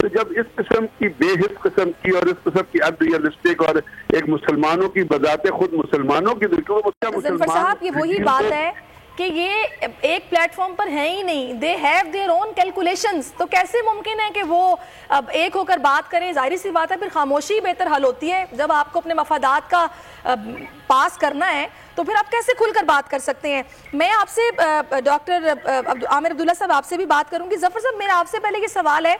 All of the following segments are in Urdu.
تو جب اس قسم کی بے حس قسم کی اور اس قسم کی انریلسٹک اور ایک مسلمانوں کی بذات خود مسلمانوں کی ظفر صاحب یہ وہی بات ہے کہ یہ ایک پلیٹ فارم پر ہیں ہی نہیں, they have their own calculations. تو کیسے ممکن ہے کہ وہ اب ایک ہو کر بات کریں؟ ظاہری سی بات ہے پھر خاموشی بہتر حل ہوتی ہے. جب آپ کو اپنے مفادات کا پاس کرنا ہے تو پھر آپ کیسے کھل کر بات کر سکتے ہیں؟ میں آپ سے ڈاکٹر عامر عبداللہ صاحب آپ سے بھی بات کروں گی. ظفر صاحب میرا آپ سے پہلے یہ سوال ہے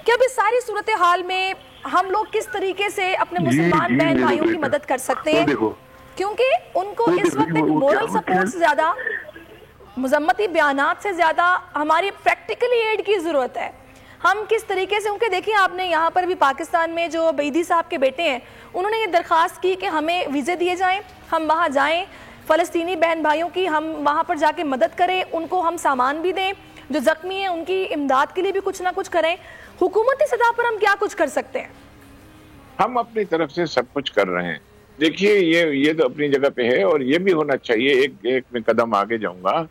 کہ اب اس ساری صورتحال میں ہم لوگ کس طریقے سے اپنے مسلمان بہن بھائیوں کی مدد کر سکتے ہیں؟ کیونکہ ان کو اس وقت ایک مورل سپورٹ سے زیادہ, مذمتی بیانات سے زیادہ ہماری پریکٹیکلی ایڈ کی ضرورت ہے. ہم کس طریقے سے, کیونکہ دیکھیں آپ نے یہاں پر بھی پاکستان میں جو بیدی صاحب کے بیٹے ہیں انہوں نے یہ درخواست کی کہ ہمیں ویزے دیے جائیں, ہم وہاں جائیں, فلسطینی بہن بھائیوں کی ہم وہاں پر جا کے مدد کریں, ان کو ہم سامان بھی دیں, جو زخمی ہیں ان کی امداد کے لیے بھی کچھ نہ کچھ کریں. حکومتی سطح پر ہم کیا کچھ کر سکتے ہیں؟ ہم اپنی طرف سے سب کچھ کر رہے ہیں. دیکھیے یہ تو اپنی جگہ پہ ہے, اور یہ بھی ہونا چاہیے. ایک میں قدم آگے جاؤں گا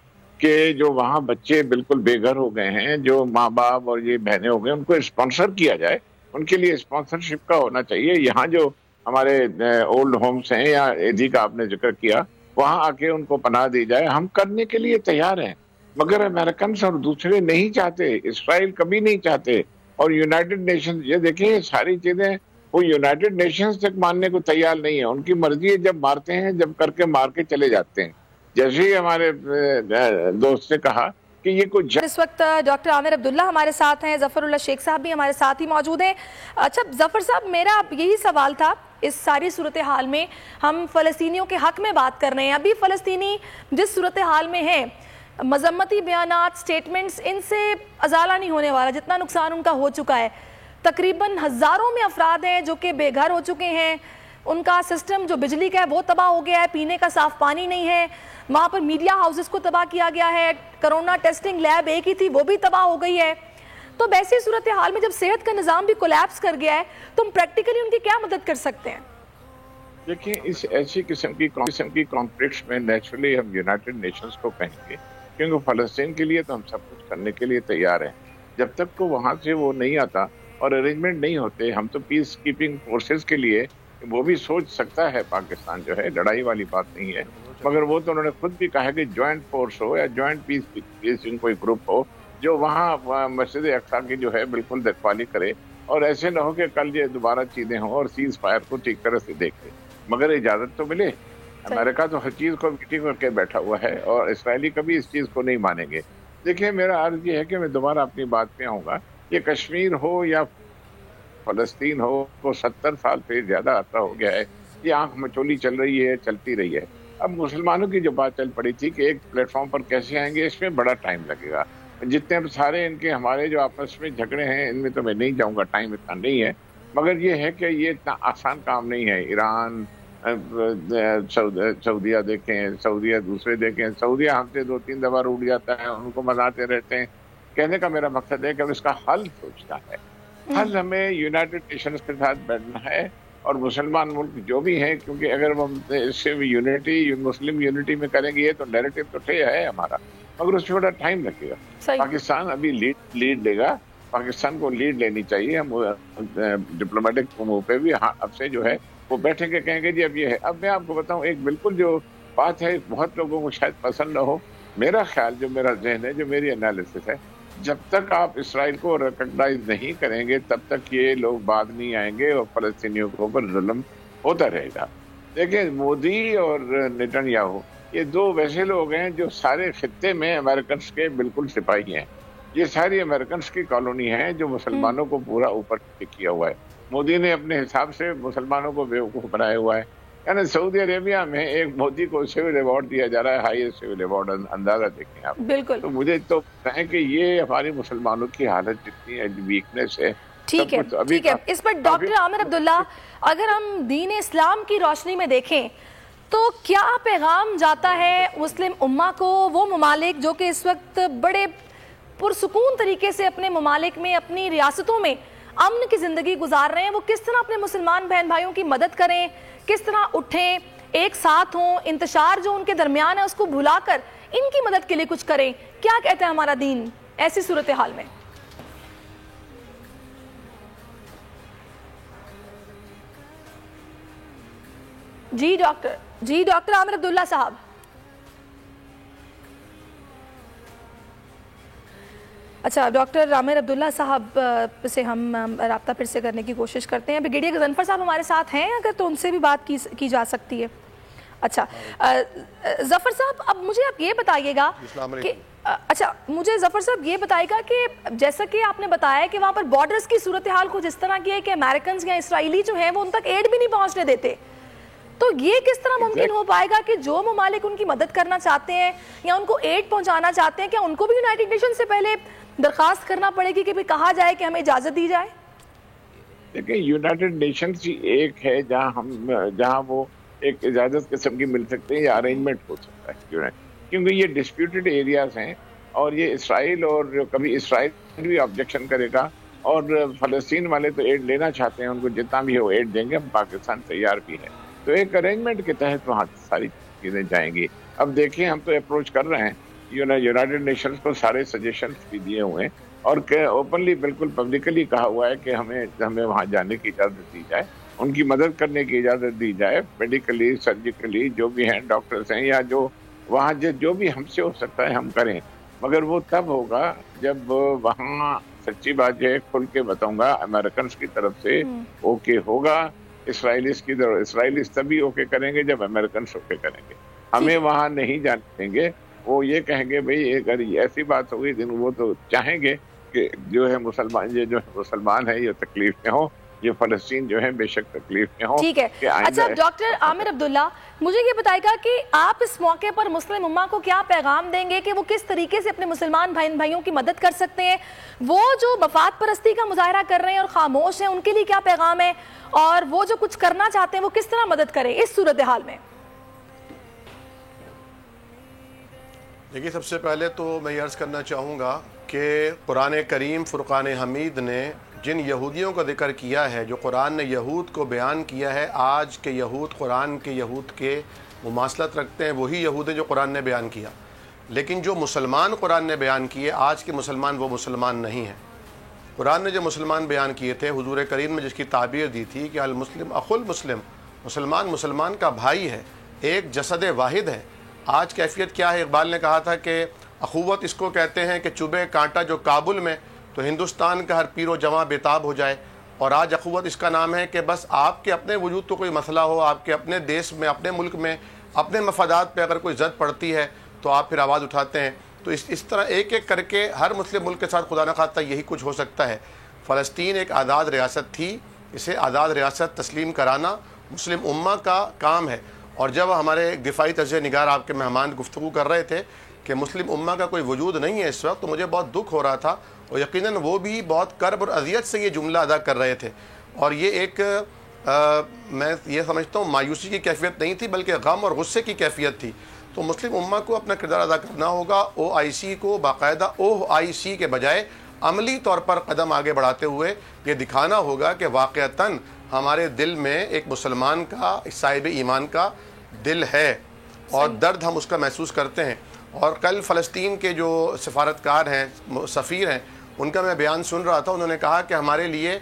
کہ جو وہاں بچے بالکل بے گھر ہو گئے ہیں, جو ماں باپ اور یہ بہنیں ہو گئے, ان کو اسپانسر کیا جائے. ان کے لیے اسپانسرشپ کا ہونا چاہیے. یہاں جو ہمارے اولڈ ہومز ہیں یا ایدھی کا آپ نے ذکر کیا, وہاں آ کے ان کو پناہ دی جائے. ہم کرنے کے لیے تیار ہیں, مگر امریکنس اور دوسرے نہیں چاہتے, اسرائیل کبھی نہیں چاہتے. اور یونائٹڈ نیشنز, یہ دیکھیں یہ ساری چیزیں وہ یونائٹڈ نیشنز تک ماننے کو تیار نہیں ہے. ان کی مرضی ہے, جب مارتے ہیں جب کر کے مار کے چلے جاتے ہیں. جیسے ہی ہمارے دوست نے کہا کہ یہ کچھ اس وقت ڈاکٹر عامر عبداللہ ہمارے ساتھ ہیں, ظفر اللہ شیخ صاحب بھی ہمارے ساتھ ہی موجود ہیں. اچھا ظفر صاحب, میرا یہی سوال تھا, اس ساری صورتحال میں ہم فلسطینیوں کے حق میں بات کر رہے ہیں. ابھی فلسطینی جس صورتحال میں ہیں, مذمتی بیانات, سٹیٹمنٹس, ان سے ازالہ نہیں ہونے والا. جتنا نقصان ان کا ہو چکا ہے, تقریباً ہزاروں میں افراد ہیں جو کہ بے گھر ہو چکے ہیں. ان کا سسٹم جو بجلی کا ہے وہ تباہ ہو گیا ہے, پینے کا صاف پانی نہیں ہے, وہاں پر میڈیا ہاؤسز کو تباہ کیا گیا ہے, کرونا ٹیسٹنگ لیب ایک ہی تھی وہ بھی تباہ ہو گئی ہے. تو ویسی صورتحال میں جب صحت کا نظام بھی کولیپس کر گیا ہے تو ہم پریکٹیکلی ان کی کیا مدد کر سکتے ہیں؟ دیکھیں اس ایسی قسم کی کانفلکٹس میں نیچرلی ہم یونائٹڈ نیشنز کو کہیں گے, کیونکہ فلسطین کے لیے تو ہم سب کچھ کرنے کے لیے تیار ہیں. جب تک کو وہاں سے وہ نہیں آتا اور ارینجمنٹ نہیں ہوتے, ہم تو پیس کیپنگ فورسز کے لیے وہ بھی سوچ سکتا ہے. پاکستان جو ہے لڑائی والی بات نہیں ہے, مگر وہ تو انہوں نے خود بھی کہا کہ جوائنٹ فورس ہو یا جوائنٹ پیس کوئی گروپ ہو جو وہاں مسجد اقصی کی جو ہے بالکل دیکھبھالی کرے, اور ایسے نہ ہو کہ کل یہ دوبارہ چیزیں ہوں اور سیز فائر کو ٹھیک طرح سے دیکھے. مگر اجازت تو ملے. امریکہ تو ہر چیز کو میٹنگ کر کے بیٹھا ہوا ہے, اور اسرائیلی کبھی اس چیز کو نہیں مانیں گے. دیکھیں میرا عرض یہ ہے کہ میں دوبارہ اپنی بات پہ آؤں گا, یہ کشمیر ہو یا فلسطین ہو, کو 70 سال سے زیادہ عرصہ ہو گیا ہے. یہ آنکھ مچولی چل رہی ہے, چلتی رہی ہے. اب مسلمانوں کی جو بات چل پڑی تھی کہ ایک پلیٹ فارم پر کیسے آئیں گے, اس میں بڑا ٹائم لگے گا. جتنے سارے ان کے ہمارے جو آپس میں جھگڑے ہیں ان میں تو میں نہیں جاؤں گا, ٹائم اتنا نہیں ہے. مگر یہ ہے کہ یہ اتنا آسان کام نہیں ہے. ایران, سعودیہ دیکھیں, سعودیہ دوسرے دیکھیں. سعودیہ ہم سے 2-3 دفعہ روٹ جاتا ہے, ان کو مناتے رہتے ہیں. کہنے کا میرا مقصد ہے کہ اب اس کا حل سوچنا ہے. حل ہمیں یونائٹڈ نیشنز کے ساتھ بیٹھنا ہے, اور مسلمان ملک جو بھی ہیں, کیونکہ اگر ہم اس سے یونٹی مسلم یونٹی میں کریں گے, یہ تو نیریٹو تو ہے ہمارا, مگر اس میں بڑا ٹائم لگے گا. پاکستان ابھی لیڈ لے گا, پاکستان کو لیڈ لینی چاہیے. ہم ڈپلومیٹک امور پہ بھی اب سے جو ہے وہ بیٹھیں گے, کہیں گے جی اب یہ ہے. اب میں آپ کو بتاؤں ایک بالکل جو بات ہے, بہت لوگوں کو شاید پسند نہ ہو, میرا خیال جو میرا ذہن ہے, جو میری انالیسس ہے, جب تک آپ اسرائیل کو ریکگنائز نہیں کریں گے تب تک یہ لوگ بعد نہیں آئیں گے, اور فلسطینیوں کے اوپر ظلم ہوتا رہے گا. دیکھیں مودی اور نیتن یاہو یہ دو ویسے لوگ ہیں جو سارے خطے میں امریکنس کے بالکل سپاہی ہیں. یہ ساری امریکنس کی کالونی ہے جو مسلمانوں کو پورا اوپر کیا ہوا ہے. مودی نے اپنے حساب سے مسلمانوں کو بیوقوف بنایا ہوا ہے. یعنی سعودی عربیہ میں ایک مودی کو سول ایوارڈ دیا جا رہا ہے, ہائیسٹ سول ایوارڈ, اندازہ دیکھیں آپ. بالکل. تو مجھے تو کہیں کہ یہ ہماری مسلمانوں کی حالت جتنی ویکنیس ہے. ٹھیک ہے, ٹھیک ہے. اس پر ڈاکٹر عامر عبداللہ, اگر ہم دین اسلام کی روشنی میں دیکھیں تو کیا پیغام جاتا ہے مسلم امہ کو؟ وہ ممالک جو کہ اس وقت بڑے پرسکون طریقے سے اپنے ممالک میں, اپنی ریاستوں میں امن کی زندگی گزار رہے ہیں, وہ کس طرح اپنے مسلمان بہن بھائیوں کی مدد کریں, کس طرح اٹھیں, ایک ساتھ ہوں, انتشار جو ان کے درمیان ہے اس کو بھلا کر ان کی مدد کے لیے کچھ کریں؟ کیا کہتا ہے ہمارا دین ایسی صورتحال میں؟ جی ڈاکٹر عامر عبداللہ صاحب. اچھا ڈاکٹر عامر عبداللہ صاحب سے ہم رابطہ پھر سے کرنے کی کوشش کرتے ہیں. بریگیڈیئر غضنفر صاحب ہمارے ساتھ ہیں اگر تو ان سے بھی بات کی جا سکتی ہے. اچھا ظفر صاحب اب مجھے آپ یہ بتائیے گا کہ ظفر صاحب یہ بتائے گا کہ جیسا کہ آپ نے بتایا کہ وہاں پر بارڈرز کی صورتحال کچھ اس طرح کی ہے کہ امریکنز یا اسرائیلی جو ہیں وہ ان تک ایڈ بھی نہیں پہنچنے دیتے, تو یہ کس طرح ممکن ہو پائے گا کہ جو ممالک ان کی مدد کرنا چاہتے ہیں یا ان کو ایڈ پہنچانا چاہتے ہیں, کیا ان کو بھی یونائٹڈ نیشن سے پہلے درخواست کرنا پڑے گی کہ بھی کہا جائے کہ ہمیں اجازت دی جائے؟ دیکھیں یونائٹڈ نیشنز ہی ایک ہے جہاں وہ ایک اجازت قسم کی مل سکتے ہیں یا ارینجمنٹ ہو سکتا ہے, کیونکہ یہ ڈسپیوٹڈ ایریاز ہیں اور یہ اسرائیل اور کبھی اسرائیل بھی آبجیکشن کرے گا اور فلسطین والے تو ایڈ لینا چاہتے ہیں, ان کو جتنا بھی ہو ایڈ دیں گے, پاکستان تیار بھی ہے. تو ایک ارینجمنٹ کے تحت وہاں ساری چیزیں جائیں گی. اب دیکھیں ہم تو اپروچ کر رہے ہیں یونائٹڈ نیشنز کو, سارے سجیشنز بھی دیے ہوئے ہیں اور اوپنلی بالکل پبلکلی کہا ہوا ہے کہ ہمیں وہاں جانے کی اجازت دی جائے, ان کی مدد کرنے کی اجازت دی جائے, میڈیکلی سرجیکلی جو بھی ہیں ڈاکٹرز ہیں یا جو وہاں جو بھی ہم سے ہو سکتا ہے ہم کریں, مگر وہ تب ہوگا جب وہاں سچی بات ہے کھل کے بتاؤں گا امریکنز کی طرف سے اوکے ہوگا, اسرائیلیز تبھی اوکے کریں گے جب امریکنز اوکے کریں گے. ہمیں وہاں نہیں جانے دیں گے, وہ یہ کہیں گے بھئی اگر ایسی بات ہوگی دن وہ تو چاہیں گے کہ جو ہے مسلمان ہے یہ تکلیف میں ہو, یہ فلسطین جو ہے بے شک تکلیف میں ہو. ٹھیک ہے. اچھا ڈاکٹر عامر عبداللہ مجھے یہ بتائے گا کہ آپ اس موقع پر مسلم امہ کو کیا پیغام دیں گے کہ وہ کس طریقے سے اپنے مسلمان بھائیوں کی مدد کر سکتے ہیں؟ وہ جو مفاد پرستی کا مظاہرہ کر رہے ہیں اور خاموش ہیں ان کے لیے کیا پیغام ہے, اور وہ جو کچھ کرنا چاہتے ہیں وہ کس طرح مدد کریں اس صورتحال میں؟ دیکھیے سب سے پہلے تو میں یہ عرض کرنا چاہوں گا کہ قرآن کریم فرقان حمید نے جن یہودیوں کا ذکر کیا ہے, جو قرآن نے یہود کو بیان کیا ہے, آج کے یہود قرآن کے یہود کے مماثلت رکھتے ہیں, وہی یہود ہیں جو قرآن نے بیان کیا. لیکن جو مسلمان قرآن نے بیان کیے, آج کے مسلمان وہ مسلمان نہیں ہیں. قرآن نے جو مسلمان بیان کیے تھے, حضور کریم نے جس کی تعبیر دی تھی کہ المسلم اخو المسلم, مسلمان کا بھائی ہے, ایک جسد واحد ہے. آج کیفیت کیا ہے؟ اقبال نے کہا تھا کہ اخوت اس کو کہتے ہیں کہ چبھے کانٹا جو کابل میں تو ہندوستان کا ہر پیر و جواں بےتاب ہو جائے. اور آج اخوت اس کا نام ہے کہ بس آپ کے اپنے وجود کو کوئی مسئلہ ہو, آپ کے اپنے دیش میں, اپنے ملک میں, اپنے مفادات پہ اگر کوئی زد پڑتی ہے تو آپ پھر آواز اٹھاتے ہیں. تو اس طرح ایک ایک کر کے ہر مسلم ملک کے ساتھ خدا نہ خواستہ یہی کچھ ہو سکتا ہے. فلسطین ایک آزاد ریاست تھی, اسے آزاد ریاست تسلیم کرانا مسلم امہ کا کام ہے. اور جب ہمارے دفاعی تجزیہ نگار آپ کے مہمان گفتگو کر رہے تھے کہ مسلم امہ کا کوئی وجود نہیں ہے اس وقت, تو مجھے بہت دکھ ہو رہا تھا, اور یقیناً وہ بھی بہت کرب اور اذیت سے یہ جملہ ادا کر رہے تھے. اور یہ ایک میں یہ سمجھتا ہوں مایوسی کی کیفیت نہیں تھی بلکہ غم اور غصے کی کیفیت تھی. تو مسلم امہ کو اپنا کردار ادا کرنا ہوگا, OIC کو باقاعدہ OIC کے بجائے عملی طور پر قدم آگے بڑھاتے ہوئے یہ دکھانا ہوگا کہ واقعتاً ہمارے دل میں ایک مسلمان کا, صاحب ایمان کا دل ہے اور درد ہم اس کا محسوس کرتے ہیں. اور کل فلسطین کے جو سفارتکار ہیں, سفیر ہیں, ان کا میں بیان سن رہا تھا, انہوں نے کہا کہ ہمارے لیے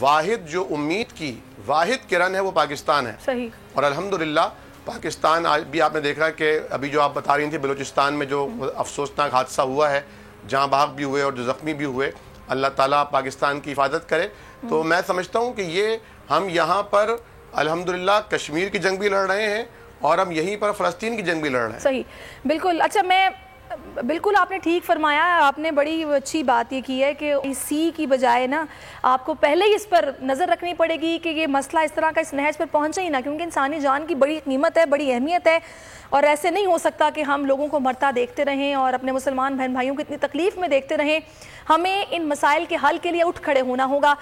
واحد جو امید کی واحد کرن ہے وہ پاکستان ہے. صحیح. اور الحمدللہ پاکستان آج بھی آپ نے دیکھا کہ ابھی جو آپ بتا رہی تھیں بلوچستان میں جو افسوسناک حادثہ ہوا ہے, جہاں بحق بھی ہوئے اور جو زخمی بھی ہوئے, اللہ تعالیٰ پاکستان کی حفاظت کرے. تو میں سمجھتا ہوں کہ یہ ہم یہاں پر الحمدللہ کشمیر کی جنگ بھی لڑ رہے ہیں اور ہم یہیں پر فلسطین کی جنگ بھی لڑ رہے ہیں. صحیح, بالکل. اچھا میں بالکل آپ نے ٹھیک فرمایا, آپ نے بڑی اچھی بات یہ کی ہے کہ سی کی بجائے نا آپ کو پہلے ہی اس پر نظر رکھنی پڑے گی کہ یہ مسئلہ اس طرح کا اس نہج پر پہنچے ہی نہ, کیونکہ انسانی جان کی بڑی قیمت ہے, بڑی اہمیت ہے, اور ایسے نہیں ہو سکتا کہ ہم لوگوں کو مرتا دیکھتے رہیں اور اپنے مسلمان بہن بھائیوں کو اتنی تکلیف میں دیکھتے رہیں. ہمیں ان مسائل کے حل کے لیے اٹھ کھڑے ہونا ہوگا.